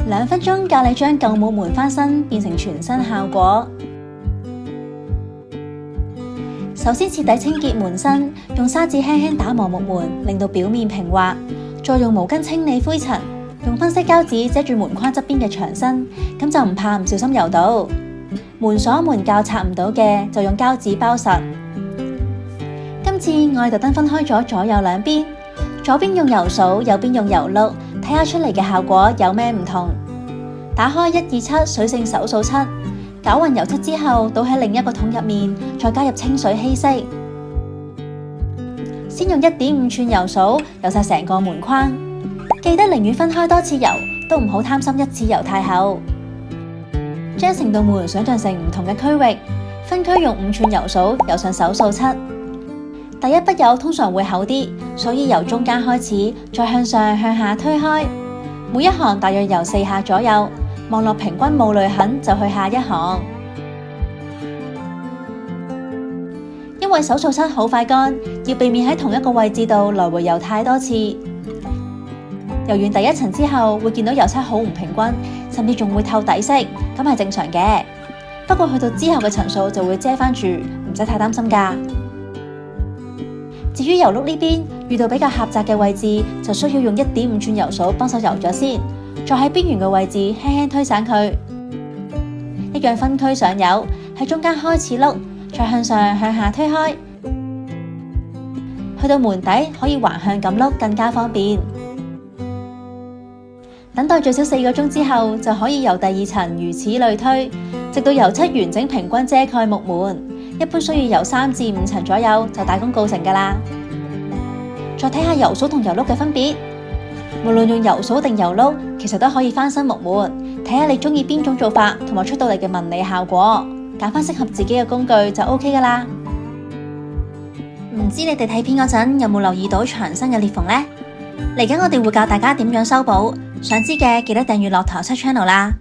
2分鐘教你將舊木門翻新變成全新效果。首先徹底清潔門身，用砂紙輕輕打磨木門，令到表面平滑。再用毛巾清理灰塵，用分析膠紙遮住門框側邊嘅牆身，咁就唔怕唔小心油到。門鎖門鉸拆唔到嘅，就用膠紙包實。今次我哋特登分開咗左右兩邊，左邊用油掃，右邊用油碌，睇下出嚟嘅效果有咩唔同。打開127水性手掃漆，攪勻油漆之後，倒喺另一個桶入面，再加入清水稀釋。先用1.5寸油掃油晒成個門框，記得寧願分開多次油，都唔好貪心一次油太厚。將成道門想象成唔同嘅區域，分區用5寸油掃油上手掃漆。第一筆油通常會厚啲，所以由中間開始，再向上向下推開，每一行大約油4下左右，望落平均冇淚痕就去下一行。因為手掃漆好快乾，要避免喺同一個位置度來回油太多次。油完第一層之後，會見到油漆好唔平均，甚至仲會透底色，咁係正常嘅。不過去到之後嘅層數就會遮翻住，唔使太擔心㗎。至於油碌呢邊，遇到比較狹窄嘅位置，就需要用1.5寸油掃幫手油咗先，再喺邊緣嘅位置輕輕推散佢。一樣分區上油，喺中間開始碌，再向上向下推開，去到門底可以橫向咁碌，更加方便。等待最少4個鐘之後，就可以由第2層如此類推，直到油漆完整平均遮蓋木門。一般需要油3至5層左右就大功告成㗎啦。再睇下油掃同油碌嘅分別，無論用油掃定油碌，其實都可以翻新木門。睇下你中意邊種做法，同埋出到嚟嘅紋理效果，揀翻適合自己嘅工具就 OK 㗎啦。唔知你哋睇片嗰陣有冇留意到牆身嘅裂縫呢？嚟緊我哋會教大家點樣修補，想知嘅記得訂閱駱駝漆 channel 啦。